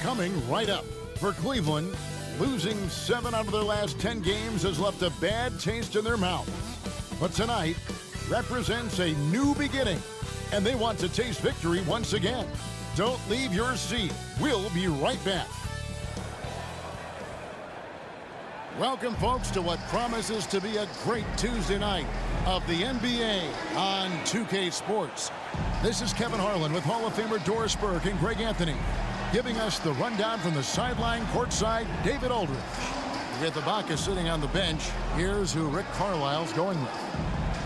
Coming right up, for Cleveland, losing 7 out of their last 10 games has left a bad taste in their mouths. But tonight represents a new beginning, and they want to taste victory once again. Don't leave your seat. We'll be right back. Welcome, folks, to what promises to be a great Tuesday night of the NBA on 2K Sports. This is Kevin Harlan with Hall of Famer Doris Burke and Greg Anthony, giving us the rundown from the sideline courtside, David Aldridge. With Ibaka sitting on the bench, here's who Rick Carlisle's going with.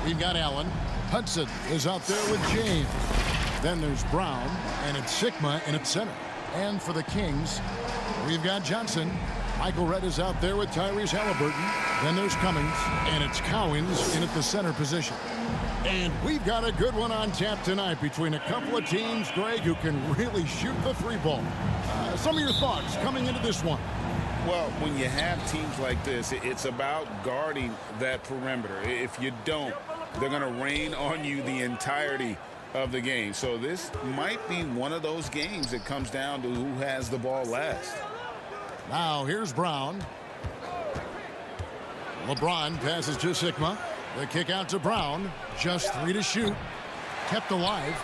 We've got Allen. Hudson is out there with James. Then there's Brown, and it's Sigma in its center. And for the Kings, we've got Johnson. Michael Redd is out there with Tyrese Halliburton. Then there's Cummings, and it's Cowens in at the center position. And we've got a good one on tap tonight between a couple of teams, Greg, who can really shoot the three ball. Some of your thoughts coming into this one. Well, when you have teams like this, it's about guarding that perimeter. If you don't, they're going to rain on you the entirety of the game. So this might be one of those games that comes down to who has the ball last. Now here's Brown. LeBron passes to Sigma. The kick out to Brown. Just 3 to shoot. Kept alive.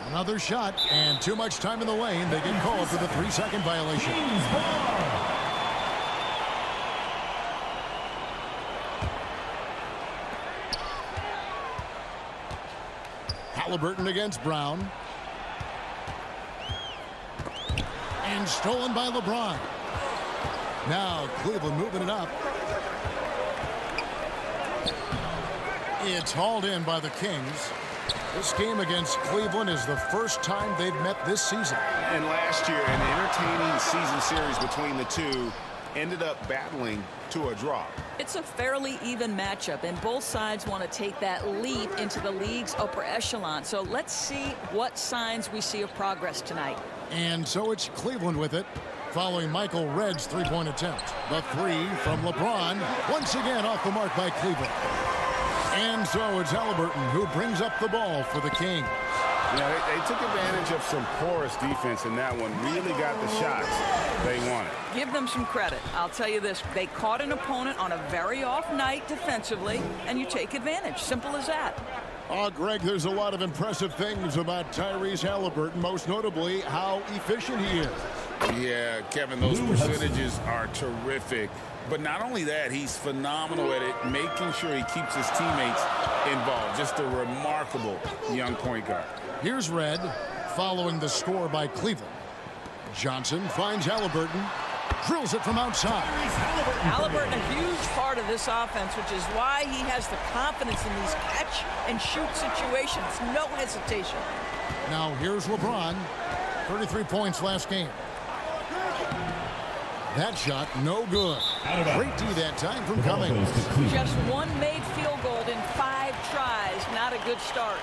Another shot, and too much time in the lane. They get called for the 3-second violation. Halliburton against Brown. And stolen by LeBron. Now Cleveland moving it up. It's hauled in by the Kings. This game against Cleveland is the first time they've met this season. And last year, an entertaining season series between the two ended up battling to a draw. It's a fairly even matchup, and both sides want to take that leap into the league's upper echelon. So let's see what signs we see of progress tonight. And so it's Cleveland with it, following Michael Redd's three-point attempt. The 3 from LeBron, once again off the mark by Cleveland. And so it's Halliburton who brings up the ball for the Kings. Yeah, they took advantage of some porous defense in that one. Really got the shots they wanted. Give them some credit. I'll tell you this, they caught an opponent on a very off night defensively, and you take advantage. Simple as that. Greg, there's a lot of impressive things about Tyrese Halliburton, most notably how efficient he is. Yeah, Kevin, those percentages are terrific. But not only that, he's phenomenal at it, making sure he keeps his teammates involved. Just a remarkable young point guard. Here's Redd following the score by Cleveland. Johnson finds Halliburton, drills it from outside. Halliburton, a huge part of this offense, which is why he has the confidence in these catch-and-shoot situations. No hesitation. Now here's LeBron, 33 points last game. That shot, no good. Great D that time from Cummings. Just one made field goal in 5 tries. Not a good start.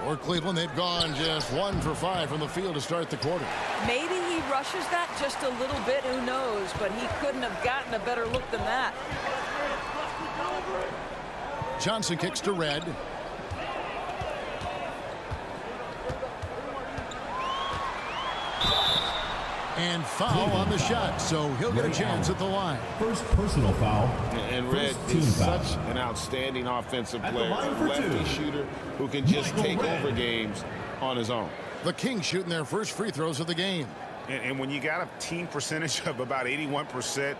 For Cleveland, they've gone just 1 for 5 from the field to start the quarter. Maybe he rushes that just a little bit, who knows, but he couldn't have gotten a better look than that. Johnson kicks to Redd. And foul on the shot, so he'll get a chance at the line. First personal foul. And Redd is such an outstanding offensive player, lefty shooter who can just take over games on his own. The Kings shooting their first free throws of the game. And when you got a team percentage of about 81%,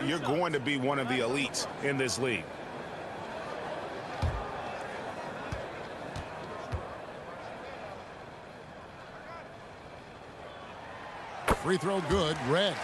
you're going to be one of the elites in this league. Free throw good, Redd.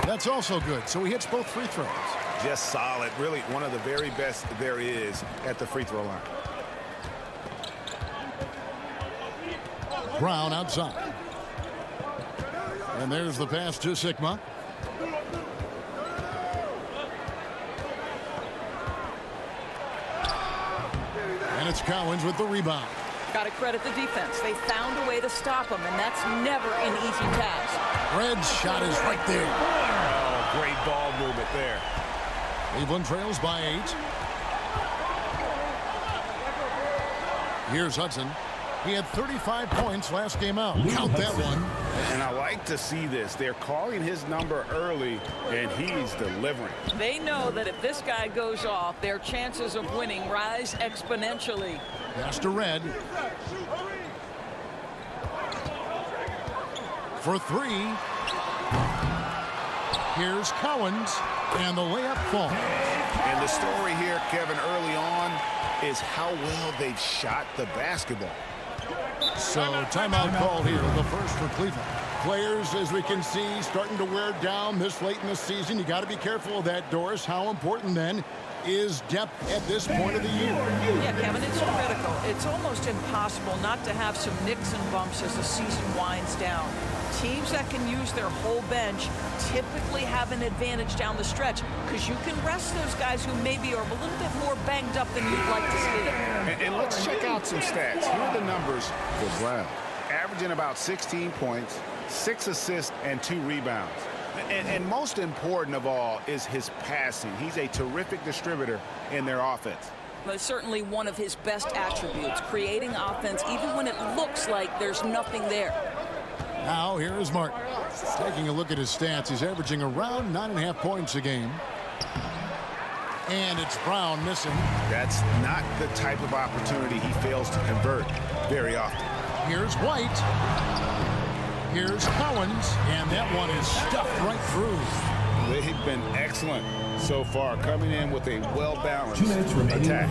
That's also good, so he hits both free throws. Just solid, really one of the very best there is at the free throw line. Brown outside. And there's the pass to Sigma. And it's Cowens with the rebound. Got to credit the defense. They found a way to stop him, and that's never an easy task. Red's shot is right there. Oh, great ball movement there. Cleveland trails by 8. Here's Hudson. He had 35 points last game out. Count that one. And I like to see this. They're calling his number early, and he's delivering. They know that if this guy goes off, their chances of winning rise exponentially. Pass to Red. For 3. Here's Cowens, and the layup falls. And the story here, Kevin, early on is how well they've shot the basketball. So timeout call here, the first for Cleveland. Players, as we can see, starting to wear down this late in the season. You got to be careful of that, Doris. How important then is depth at this point of the year? Yeah, Kevin, it's critical. It's almost impossible not to have some nicks and bumps as the season winds down. Teams that can use their whole bench typically have an advantage down the stretch because you can rest those guys who maybe are a little bit more banged up than you'd like to see. And let's check out some stats. Here are the numbers for Brown. Averaging about 16 points, 6 assists, and 2 rebounds. And most important of all is his passing. He's a terrific distributor in their offense. But certainly one of his best attributes, creating offense even when it looks like there's nothing there. Now here is Martin. Taking a look at his stats, he's averaging around 9.5 points a game. And it's Brown missing. That's not the type of opportunity he fails to convert very often. Here's White. Here's Cowens, and that one is stuffed right through. They've been excellent so far, coming in with a well-balanced attack.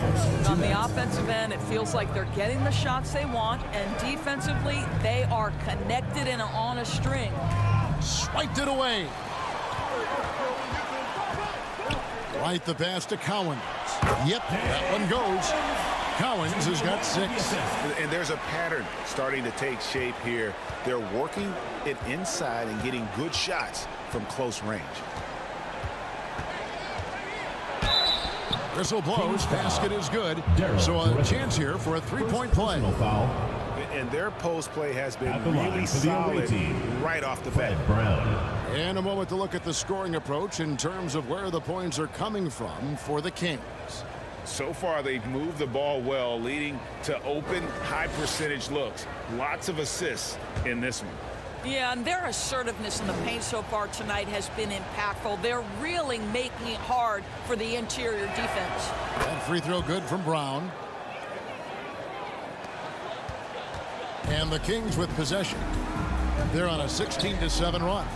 On the offensive end, it feels like they're getting the shots they want, and defensively, they are connected and on a string. Swiped it away. Right the pass to Cowens. Yep, that one goes. Cowens has got 6. And there's a pattern starting to take shape here. They're working it inside and getting good shots from close range. Whistle blows, basket is good. So a chance here for a 3-point play. And their post play has been really solid right off the bat. And a moment to look at the scoring approach in terms of where the points are coming from for the Kings. So far, they've moved the ball well, leading to open, high-percentage looks. Lots of assists in this one. Yeah, and their assertiveness in the paint so far tonight has been impactful. They're really making it hard for the interior defense. That free throw good from Brown. And the Kings with possession. They're on a 16-7 run.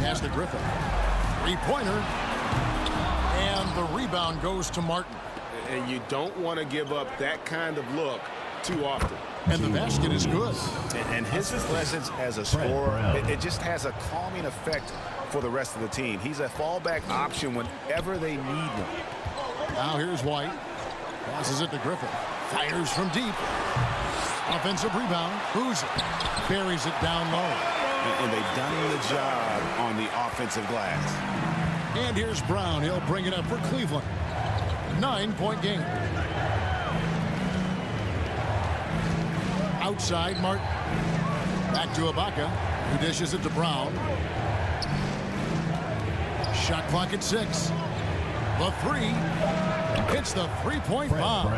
Pass to Griffin. Three-pointer. And the rebound goes to Martin. And you don't want to give up that kind of look too often. And the basket is good. And his presence as a scorer, it just has a calming effect for the rest of the team. He's a fallback option whenever they need one. Now here's White. Passes it to Griffin. Fires from deep. Offensive rebound. Boozer buries it down low. And they've done the job on the offensive glass. And here's Brown. He'll bring it up for Cleveland. 9-point game. Outside, Martin. Back to Ibaka, who dishes it to Brown. Shot clock at 6. The 3. Hits the three-point bomb.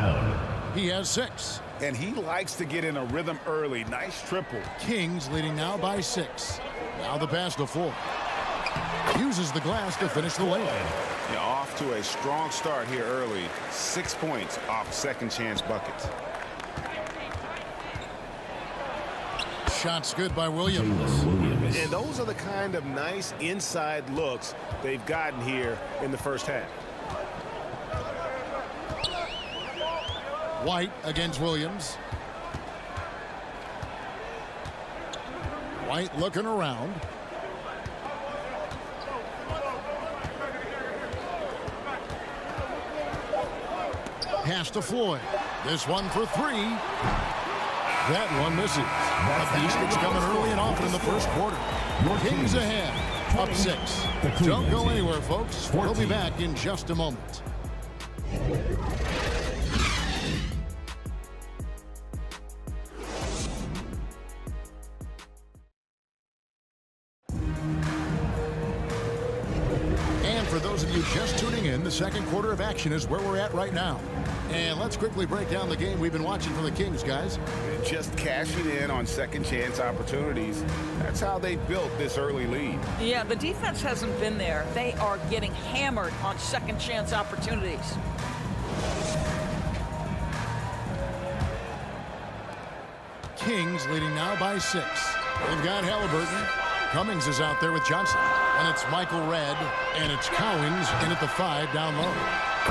He has 6. And he likes to get in a rhythm early. Nice triple. Kings leading now by 6. Now the pass to 4. Uses the glass to finish the layup. Yeah, off to a strong start here early. 6 points off second chance buckets. Shots good by Williams. And those are the kind of nice inside looks they've gotten here in the first half. White against Williams. White looking around. Pass to Floyd. This one for 3. That one misses. A beast gets coming early and often in the first quarter. Kings ahead, up 6. Don't go anywhere, folks. We'll be back in just a moment. And for those of you just tuning in, the second quarter of action is where we're at right now. And let's quickly break down the game we've been watching for the Kings, guys. Just cashing in on second chance opportunities. That's how they built this early lead. Yeah, the defense hasn't been there. They are getting hammered on second chance opportunities. Kings leading now by 6. They've got Halliburton. Cummings is out there with Johnson. And it's Michael Redd. And it's Cowens in at the 5 down low.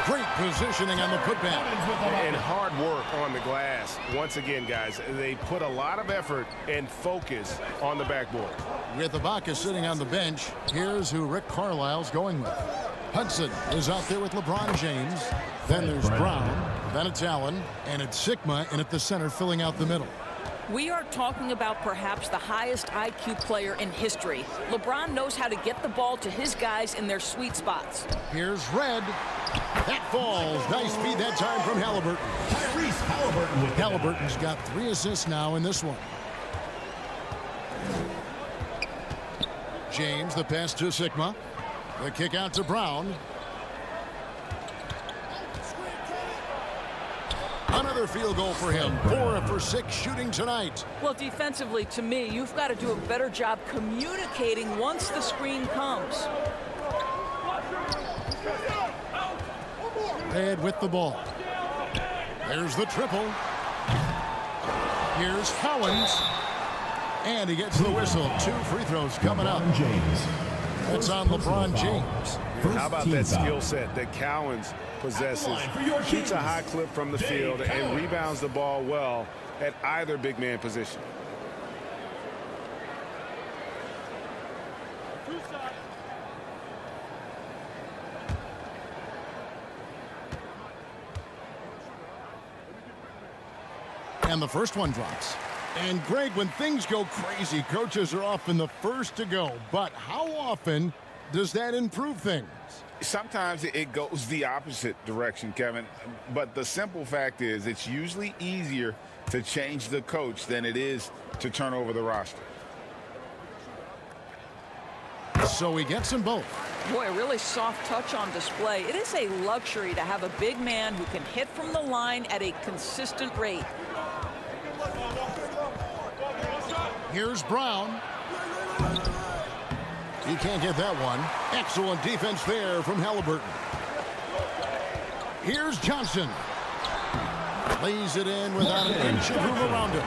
Great positioning on the putback. And hard work on the glass. Once again, guys, they put a lot of effort and focus on the backboard. With Ibaka sitting on the bench, here's who Rick Carlisle's going with. Hudson is out there with LeBron James. Then there's Brown. Then it's Allen. And it's Sigma in at the center filling out the middle. We are talking about perhaps the highest IQ player in history. LeBron knows how to get the ball to his guys in their sweet spots. Here's Redd. That falls. Nice feed that time from Halliburton. Halliburton's got 3 assists now in this one. James, the pass to Sigma. The kick out to Brown. Another field goal for him. 4 for 6 shooting tonight. Well, defensively, to me, you've got to do a better job communicating once the screen comes. Red with the ball. There's the triple. Here's Cowens. And he gets the whistle. 2 free throws coming up. It's on LeBron James. How about that skill set that Cowens possesses? Shoots a high clip from the field and rebounds the ball well at either big man position. And the first one drops. And Greg, when things go crazy, coaches are often the first to go. But how often does that improve things? Sometimes it goes the opposite direction, Kevin. But the simple fact is it's usually easier to change the coach than it is to turn over the roster. So he gets them both. Boy, a really soft touch on display. It is a luxury to have a big man who can hit from the line at a consistent rate. Here's Brown. He can't get that one. Excellent defense there from Halliburton. Here's Johnson. Lays it in without an inch of room around him.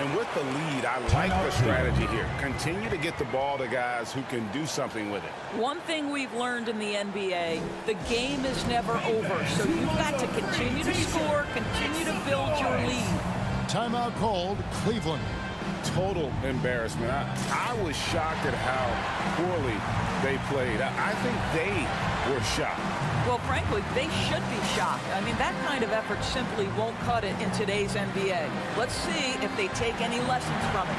And with the lead, I like the strategy here. Continue to get the ball to guys who can do something with it. One thing we've learned in the NBA, the game is never over. So you've got to continue to score, continue to build your lead. Timeout called, Cleveland. Total embarrassment. I was shocked at how poorly they played. I think they were shocked. Well, frankly, they should be shocked. I mean, that kind of effort simply won't cut it in today's NBA. Let's see if they take any lessons from it.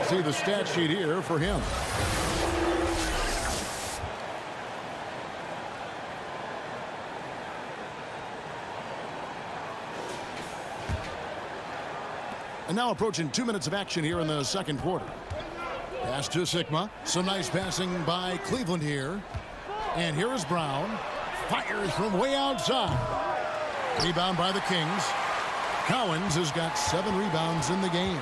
See the stat sheet here for him. And now approaching 2 minutes of action here in the second quarter. Pass to Sigma. Some nice passing by Cleveland here. And here is Brown. Fires from way outside. Rebound by the Kings. Cowens has got 7 rebounds in the game.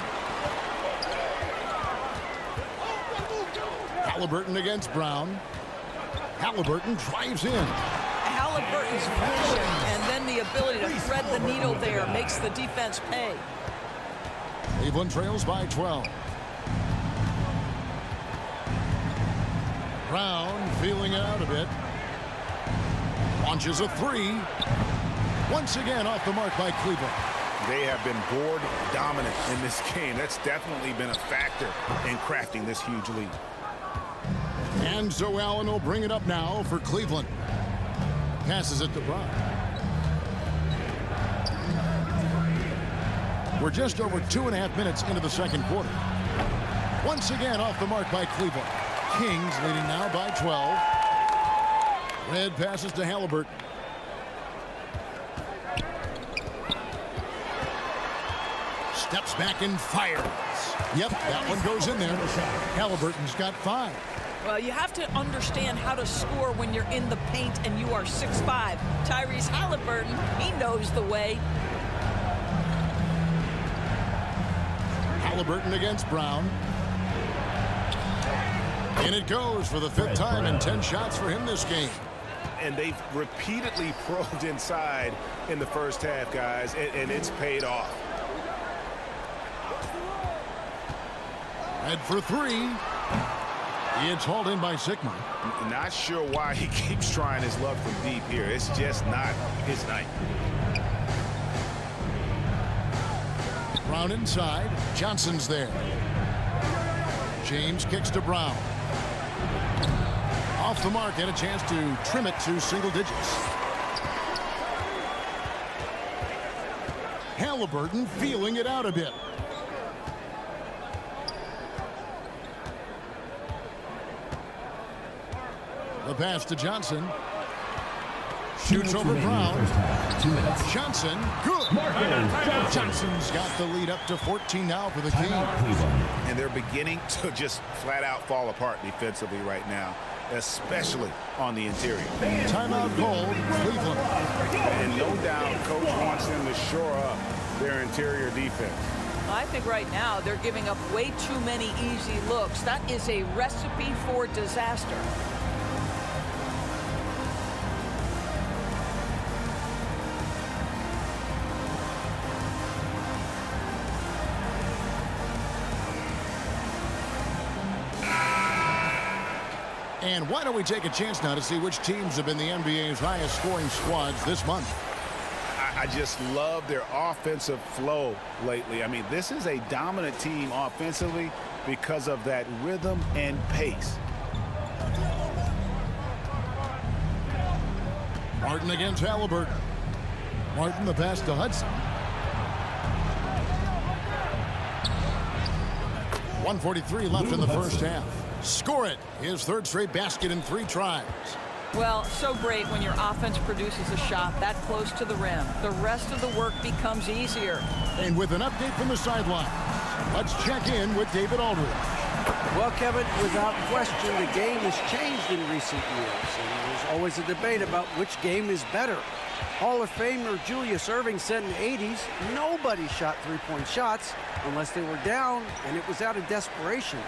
Halliburton against Brown. Halliburton drives in. Halliburton's vision and then the ability to thread the needle there makes the defense pay. Cleveland trails by 12. Brown feeling it out a bit. Launches a 3. Once again off the mark by Cleveland. They have been board dominant in this game. That's definitely been a factor in crafting this huge lead. And so Allen will bring it up now for Cleveland. Passes it to Brown. We're just over 2.5 minutes into the second quarter. Once again off the mark by Cleveland. Kings leading now by 12. Red passes to Halliburton. Steps back and fires. Yep, that one goes in there. Halliburton's got 5. Well, you have to understand how to score when you're in the paint and you are 6'5". Tyrese Halliburton, he knows the way. Halliburton against Brown. And it goes for the 5th time and 10 shots for him this game. And they've repeatedly probed inside in the first half, guys, and it's paid off. Head for 3. It's hauled in by Sigma. Not sure why he keeps trying his luck from deep here. It's just not his night. Brown inside. Johnson's there. James kicks to Brown. Off the mark and a chance to trim it to single digits. Halliburton feeling it out a bit. The pass to Johnson. Shoots over Brown. Johnson, good. Johnson's got the lead up to 14 now for the Kings. And they're beginning to just flat out fall apart defensively right now, especially on the interior. Timeout called, Cleveland. And no doubt coach wants them to shore up their interior defense. I think right now they're giving up way too many easy looks. That is a recipe for disaster. And why don't we take a chance now to see which teams have been the NBA's highest scoring squads this month. I just love their offensive flow lately. I mean, this is a dominant team offensively because of that rhythm and pace. Martin against Halliburton. Martin the pass to Hudson. 1:43 left in the first half. Score it. His 3rd straight basket in 3 tries. Well, so great when your offense produces a shot that close to the rim. The rest of the work becomes easier. And with an update from the sideline, let's check in with David Aldridge. Well, Kevin, without question, the game has changed in recent years. And there's always a debate about which game is better. Hall of Famer Julius Erving said in the 80s, nobody shot three-point shots unless they were down, and it was out of desperation.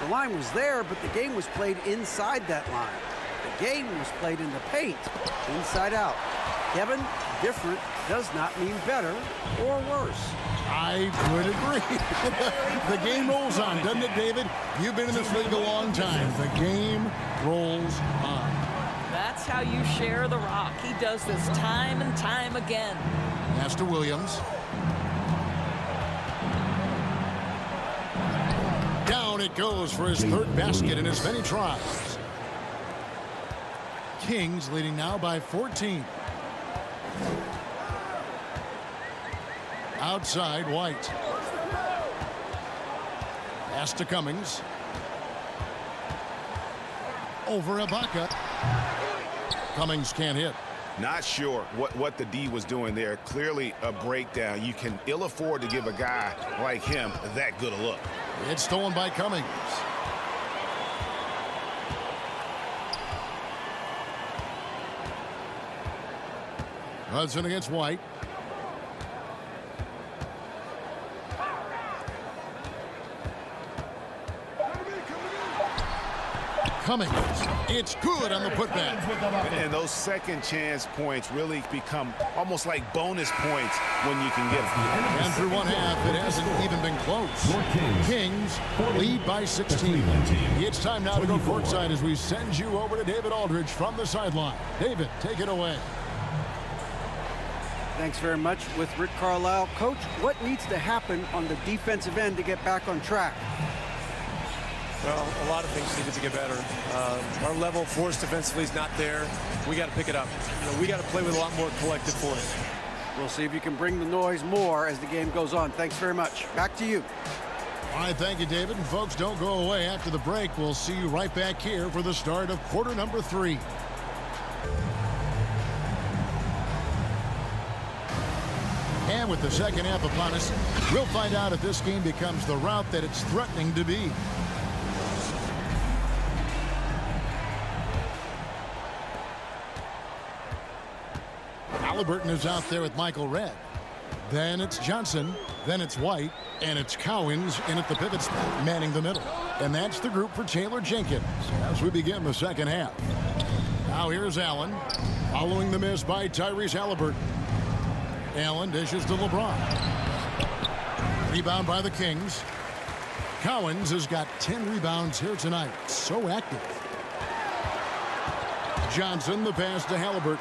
The line was there, but the game was played inside that line. The game was played in the paint, inside out. Kevin, different does not mean better or worse. I would agree. The game rolls on, doesn't it, David? You've been in this league a long time. The game rolls on. That's how you share the rock. He does this time and time again. Pass to Williams. Down it goes for his 3rd basket in as many tries. Kings leading now by 14. Outside, White. Pass to Cummings. Over Ibaka. Cummings can't hit. Not sure what the D was doing there. Clearly a breakdown. You can ill afford to give a guy like him that good a look. It's stolen by Cummings. Hudson against White. Cummings. It's good on the putback. And those second chance points really become almost like bonus points when you can get them. And through one half, it hasn't even been close. Kings lead by 16. It's time now to go courtside as we send you over to David Aldridge from the sideline. David, take it away. Thanks very much with Rick Carlisle. Coach, what needs to happen on the defensive end to get back on track? Well, a lot of things needed to get better. Our level of force defensively is not there. We got to pick it up. We got to play with a lot more collective force. We'll see if you can bring the noise more as the game goes on. Thanks very much. Back to you. All right, thank you, David. And folks, don't go away. After the break, we'll see you right back here for the start of quarter number 3. And with the second half upon us, we'll find out if this game becomes the route that it's threatening to be. Halliburton is out there with Michael Redd. Then it's Johnson. Then it's White. And it's Cowens in at the pivot spot, manning the middle. And that's the group for Taylor Jenkins as we begin the second half. Now here's Allen, following the miss by Tyrese Halliburton. Allen dishes to LeBron. Rebound by the Kings. Cowens has got 10 rebounds here tonight. So active. Johnson, the pass to Halliburton.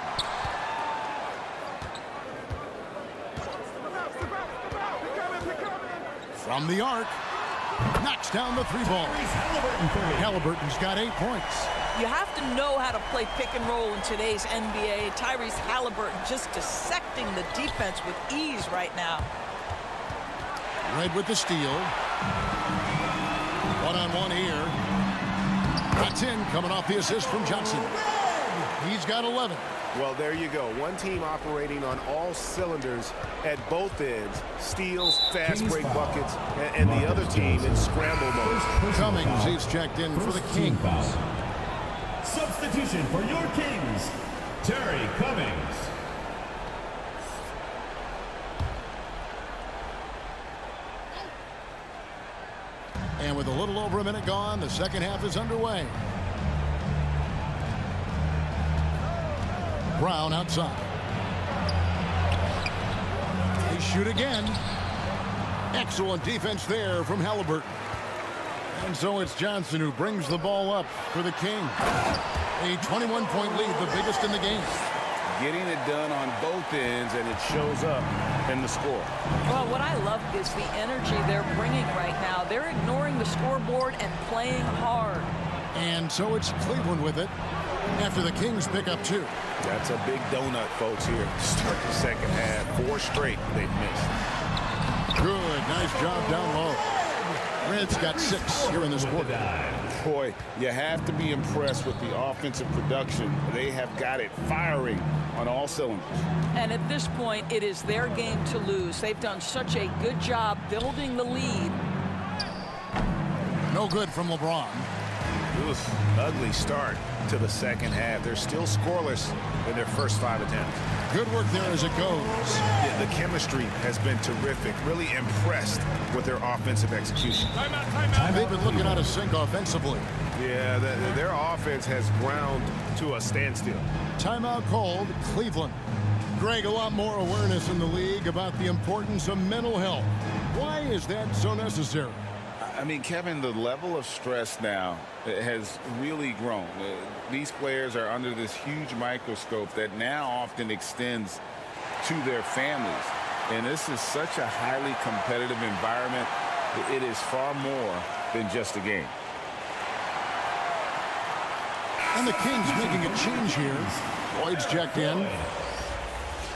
From the arc, knocks down the 3-ball. Halliburton's got 8 points. You have to know how to play pick and roll in today's NBA. Tyrese Halliburton just dissecting the defense with ease right now. Red with the steal. One-on-one here. That's in, coming off the assist from Johnson. He's got 11. Well, there you go. One team operating on all cylinders at both ends. Steals, fast break buckets, and the other team in scramble mode. Cummings, he's checked in for the Kings. Substitution for your Kings, Terry Cummings. And with a little over a minute gone, the second half is underway. Brown outside. They shoot again. Excellent defense there from Halliburton. And so it's Johnson who brings the ball up for the Kings. A 21-point lead, the biggest in the game. Getting it done on both ends, and it shows up in the score. Well, what I love is the energy they're bringing right now. They're ignoring the scoreboard and playing hard. And so it's Cleveland with it after the Kings pick up 2. That's a big donut, folks, here. Start the second half. 4 straight they've missed. Good, nice job down low. Red's got 6 here in this quarter. Boy, you have to be impressed with the offensive production. They have got it firing on all cylinders. And at this point, it is their game to lose. They've done such a good job building the lead. No good from LeBron. Oof, ugly start to the second half. They're still scoreless in their first 5 attempts. Good work there as it goes. Yeah, the chemistry has been terrific. Really impressed with their offensive execution. They've been looking out of sync offensively. Yeah, their offense has ground to a standstill. Timeout called, Cleveland. Greg, a lot more awareness in the league about the importance of mental health. Why is that so necessary? I mean, Kevin, the level of stress now has really grown. These players are under this huge microscope that now often extends to their families. And this is such a highly competitive environment. It is far more than just a game. And the Kings making a change here. Lloyd's checked in.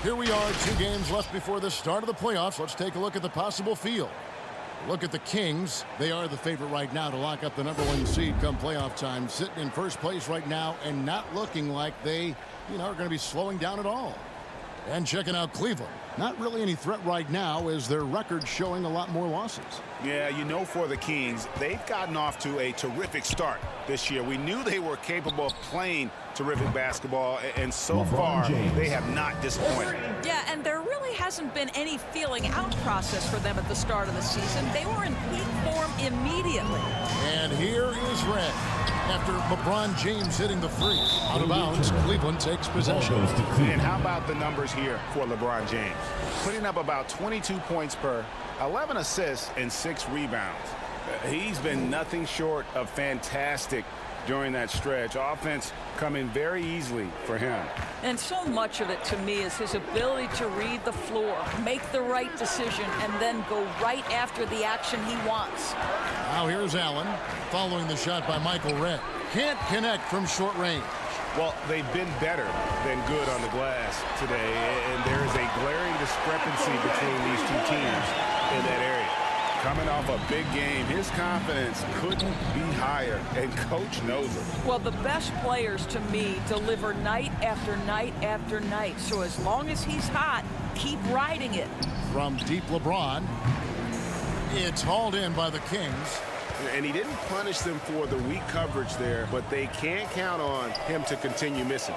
Here we are, 2 games left before the start of the playoffs. Let's take a look at the possible field. Look at the Kings. They are the favorite right now to lock up the #1 seed come playoff time. Sitting in first place right now and not looking like they, are going to be slowing down at all. And checking out Cleveland. Not really any threat right now as their record showing a lot more losses. Yeah, you know, for the Kings, they've gotten off to a terrific start this year. We knew they were capable of playing terrific basketball, and so far they have not disappointed. Yeah, and there really hasn't been any feeling out process for them at the start of the season. They were in peak form immediately. And here is Red. After LeBron James hitting the free. Out of bounds, Cleveland takes possession. And how about the numbers here for LeBron James? Putting up about 22 points per, 11 assists, and 6 rebounds. He's been nothing short of fantastic during that stretch. Offense coming very easily for him. And so much of it to me is his ability to read the floor, make the right decision, and then go right after the action he wants. Now here's Allen following the shot by Michael Redd. Can't connect from short range. Well, they've been better than good on the glass today, and there is a glaring discrepancy between these two teams in that area. Coming off a big game, his confidence couldn't be higher, and Coach knows it. Well, the best players, to me, deliver night after night after night. So as long as he's hot, keep riding it. From deep LeBron. It's hauled in by the Kings. And he didn't punish them for the weak coverage there, but they can't count on him to continue missing.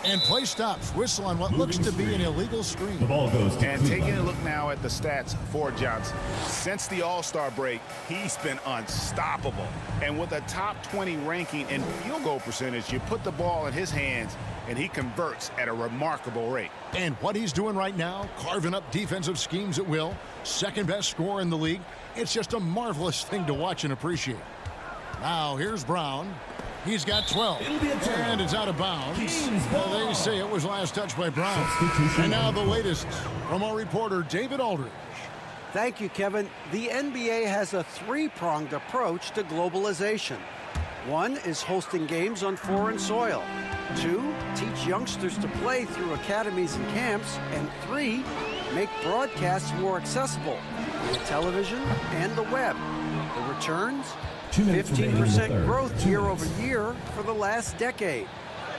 And play stops. Whistle on what looks to be an illegal screen. The ball goes to And Cleveland. taking a look now at the stats for Johnson. Since the All-Star break, he's been unstoppable. And with a top 20 ranking in field goal percentage, you put the ball in his hands, and he converts at a remarkable rate. And what he's doing right now, carving up defensive schemes at will, second best scorer in the league. It's just a marvelous thing to watch and appreciate. Now here's Brown. He's got 12. And it's out of bounds. Well, they say it was last touched by Brown. And now the latest from our reporter, David Aldridge. Thank you, Kevin. The NBA has a three-pronged approach to globalization. One is hosting games on foreign soil. 2, teach youngsters to play through academies and camps. And 3, make broadcasts more accessible via television and the web. The returns? 15% growth year over year for the last decade.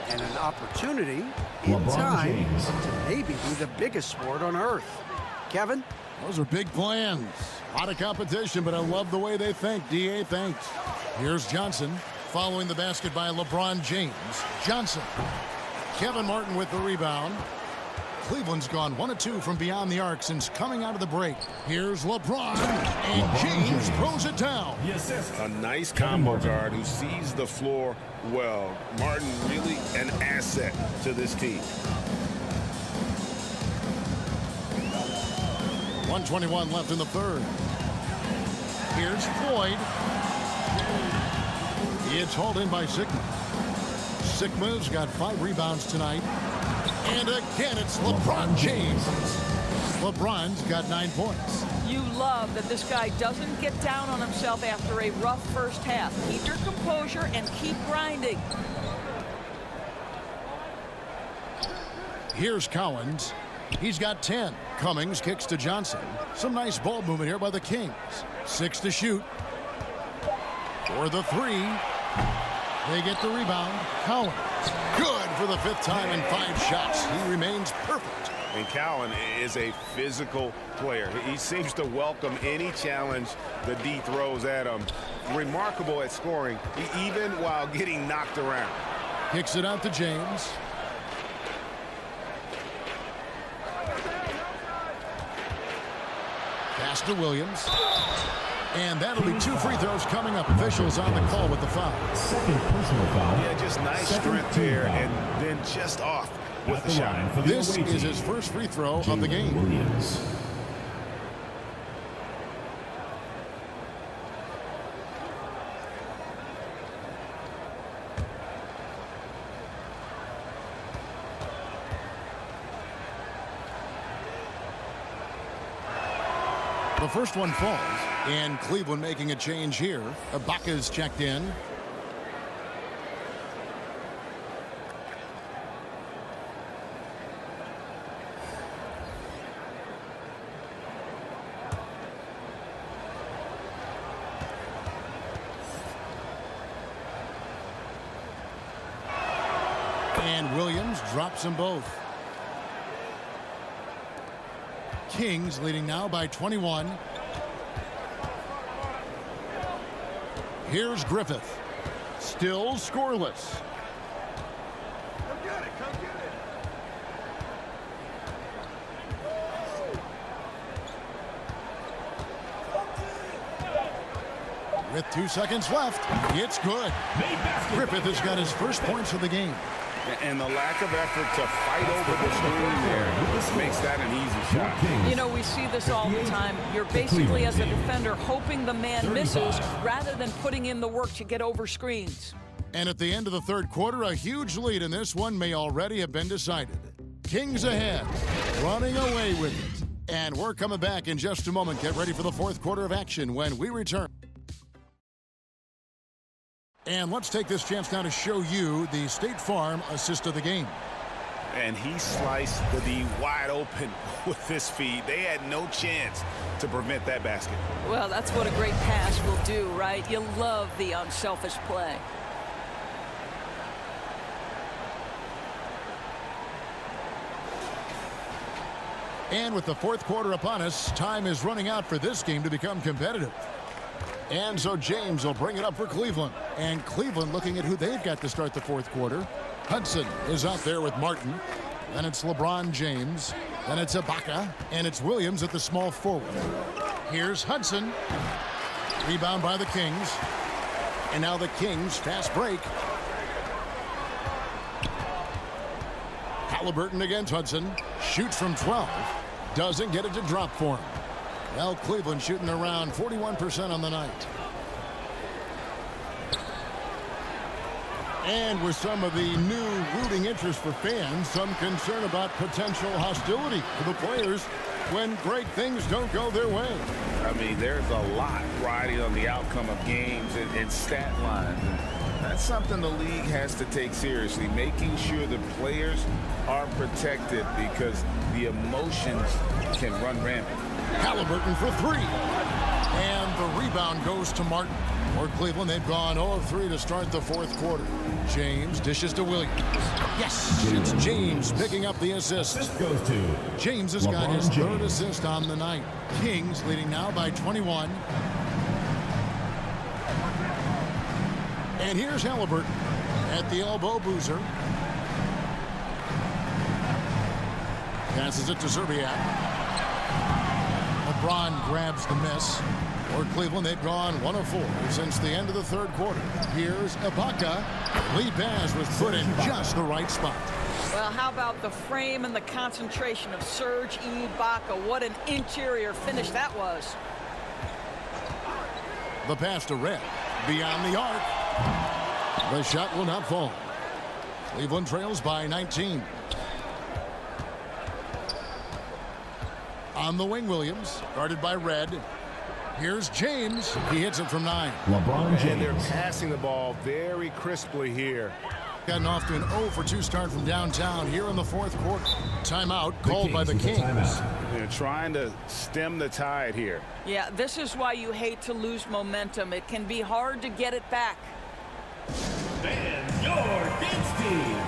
And an opportunity in time to maybe be the biggest sport on earth. Kevin? Those are big plans. A lot of competition, but I love the way they think. DA thanks. Here's Johnson following the basket by LeBron James. Johnson. Kevin Martin with the rebound. Cleveland's gone 1 of 2 from beyond the arc since coming out of the break. Here's LeBron, and James throws it down. A nice combo guard who sees the floor well. Martin really an asset to this team. 1:21 left in the third. Here's Floyd. It's hauled in by Sigma. Sigma's got 5 rebounds tonight. And again, it's LeBron James. LeBron's got 9 points. You love that this guy doesn't get down on himself after a rough first half. Keep your composure and keep grinding. Here's Collins. He's got 10. Cummings kicks to Johnson. Some nice ball movement here by the Kings. 6 to shoot. For the 3. They get the rebound. Collins. Good for the 5th time in 5 shots. He remains perfect. And Cowan is a physical player. He seems to welcome any challenge the D throws at him. Remarkable at scoring, even while getting knocked around. Kicks it out to James. Pass to Williams. And that'll be 2 free throws coming up. Officials on the call with the foul. Second personal foul. Yeah, just nice strength there, and then just off with the shot. For the This away is team, his first free throw of the game. Williams. The first one falls, and Cleveland making a change here. Ibaka's checked in. And Williams drops them both. Kings leading now by 21. Here's Griffith. Still scoreless. With 2 seconds left, it's good. Griffith has got his first points of the game. And the lack of effort to fight over the screen there makes that an easy shot. You know, we see this all the time. You're basically, as a defender, hoping the man misses rather than putting in the work to get over screens. And at the end of the third quarter, a huge lead in this one may already have been decided. Kings ahead, running away with it. And we're coming back in just a moment. Get ready for the fourth quarter of action when we return. And let's take this chance now to show you the State Farm assist of the game. And he sliced the D wide open with this feed. They had no chance to prevent that basket. Well, that's what a great pass will do, right? You love the unselfish play. And with the fourth quarter upon us, time is running out for this game to become competitive. And so James will bring it up for Cleveland. And Cleveland looking at who they've got to start the fourth quarter. Hudson is out there with Martin. Then it's LeBron James. Then it's Ibaka. And it's Williams at the small forward. Here's Hudson. Rebound by the Kings. And now the Kings fast break. Halliburton against Hudson. Shoots from 12. Doesn't get it to drop for him. Well, Cleveland shooting around 41% on the night. And with some of the new rooting interest for fans, some concern about potential hostility to the players when great things don't go their way. I mean, there's a lot riding on the outcome of games and stat lines. And that's something the league has to take seriously, making sure the players are protected because the emotions can run rampant. Halliburton for three. And the rebound goes to Martin. For Cleveland, they've gone 0 of 3 to start the fourth quarter. James dishes to Williams. Yes, it's James picking up the assist. This goes to James has got his third assist on the night. Kings leading now by 21. And here's Halliburton at the elbow. Boozer passes it to Zerbiak. LeBron grabs the miss. For Cleveland, they've gone 1 of 4 since the end of the third quarter. Here's Ibaka. Lead pass was put in just the right spot. Well, how about the frame and the concentration of Serge Ibaka? What an interior finish that was. The pass to Red. Beyond the arc. The shot will not fall. Cleveland trails by 19. On the wing, Williams. Guarded by Red. Here's James. He hits it from 9. LeBron James. And they're passing the ball very crisply here. Gotten off to an 0 for 2 start from downtown here in the fourth quarter. Timeout called by the Kings. They're trying to stem the tide here. Yeah, this is why you hate to lose momentum. It can be hard to get it back. And your dance team.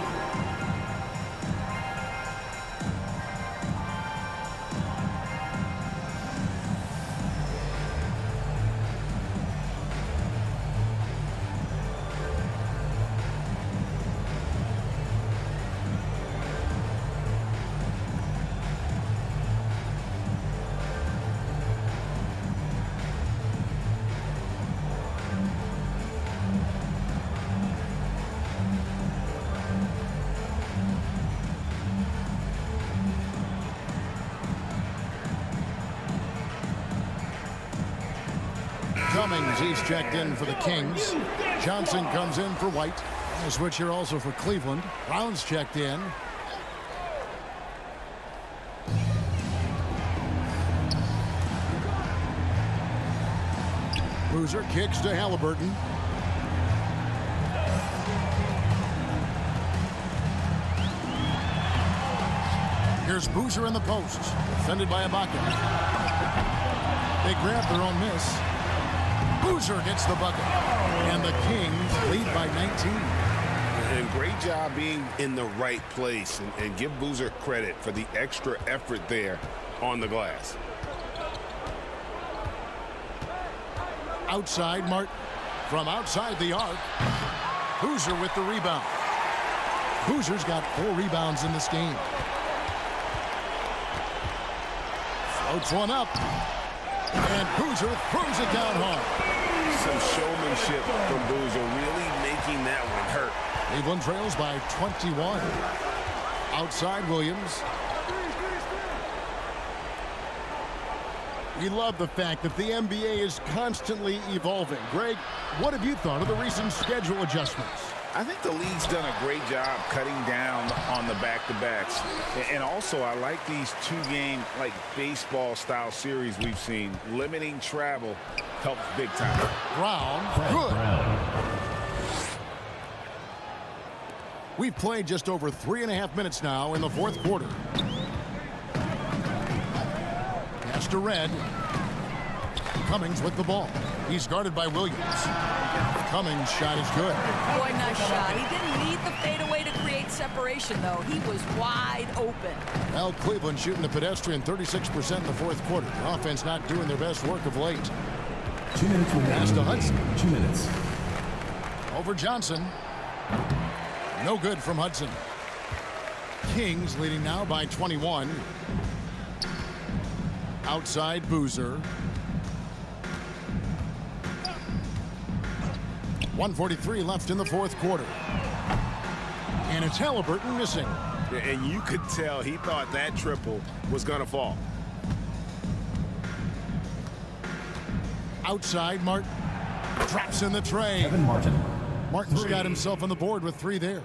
Cummings, he's checked in for the Kings. Johnson comes in for White. A switch here also for Cleveland. Brown's checked in. Boozer kicks to Halliburton. Here's Boozer in the post. Defended by Ibaka. They grab their own miss. Boozer gets the bucket. And the Kings lead by 19. And great job being in the right place. And give Boozer credit for the extra effort there on the glass. Outside Martin. From outside the arc. Boozer with the rebound. Boozer's got 4 rebounds in this game. Floats one up. And Boozer throws it down hard. Some showmanship from Boozer, really making that one hurt. Cleveland trails by 21. Outside Williams. We love the fact that the NBA is constantly evolving. Greg, what have you thought of the recent schedule adjustments? I think the league's done a great job cutting down on the back-to-backs. And also, I like these 2-game, like, baseball-style series we've seen. Limiting travel helps big time. Brown, good. We've played just over 3.5 minutes now in the fourth quarter. Pass to Red. Cummings with the ball. He's guarded by Williams. Cummings' shot is good. Boy, nice shot. He didn't need the fadeaway to create separation, though. He was wide open. Well, Cleveland shooting the pedestrian 36% in the fourth quarter. The offense not doing their best work of late. 2 minutes remaining. Pass to Hudson. 2 minutes. Over Johnson. No good from Hudson. Kings leading now by 21. Outside Boozer. 1:43 left in the fourth quarter. And it's Halliburton missing. And you could tell he thought that triple was going to fall. Outside Martin. Traps in the tray. Kevin Martin. Martin's got himself on the board with 3 there.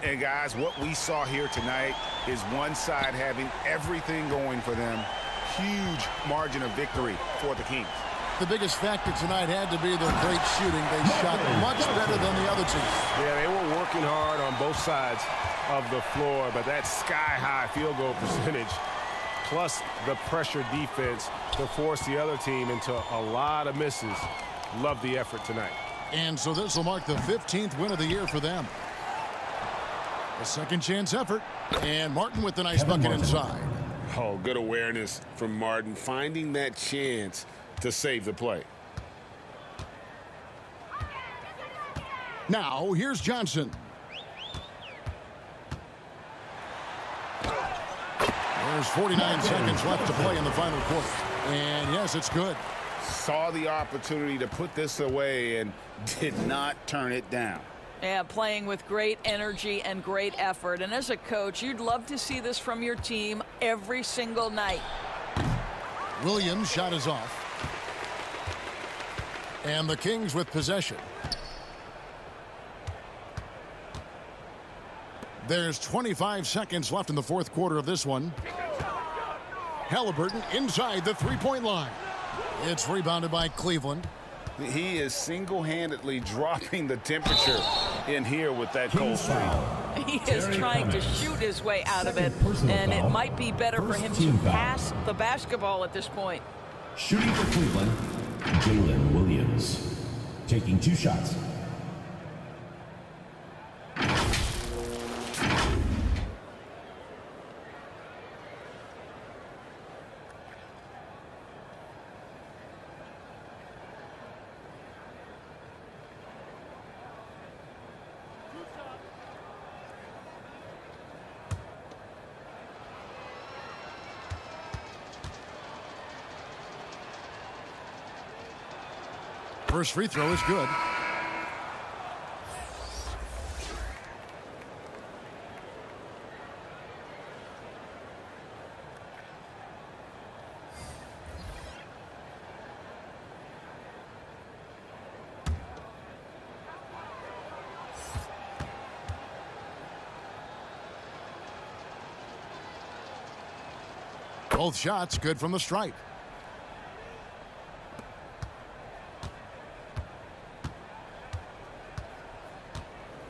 And guys, what we saw here tonight is one side having everything going for them. Huge margin of victory for the Kings. The biggest factor tonight had to be their great shooting. They shot much better than the other team. Yeah, they were working hard on both sides of the floor, but that sky-high field goal percentage plus the pressure defense to force the other team into a lot of misses. Love the effort tonight. And so this will mark the 15th win of the year for them. A second chance effort. And Martin with the nice bucket inside. Oh, good awareness from Martin, finding that chance to save the play. Now, here's Johnson. There's 49 seconds left to play in the final quarter. And yes, it's good. Saw the opportunity to put this away and did not turn it down. Yeah, playing with great energy and great effort. And as a coach, you'd love to see this from your team every single night. Williams' shot is off. And the Kings with possession. There's 25 seconds left in the fourth quarter of this one. Halliburton inside the three-point line. It's rebounded by Cleveland. He is single-handedly dropping the temperature in here with that cold streak. He is trying to shoot his way out of it, and it might be better for him to pass the basketball at this point. Shooting for Cleveland, Jalen Williams. Taking 2 shots. First free throw is good. Both shots good from the stripe.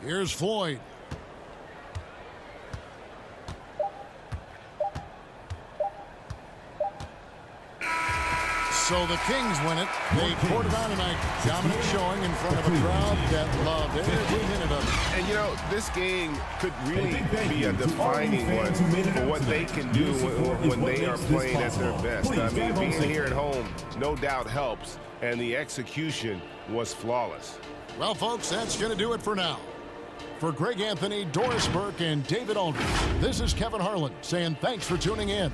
Here's Floyd. So the Kings win it. They poured it on tonight. Dominant showing in front of a crowd that loved every minute of it. And, you know, this game could really be a defining one for what they can do when they are playing at their best. I mean, being here at home no doubt helps, and the execution was flawless. Well, folks, that's going to do it for now. For Greg Anthony, Doris Burke, and David Aldridge, this is Kevin Harlan saying thanks for tuning in.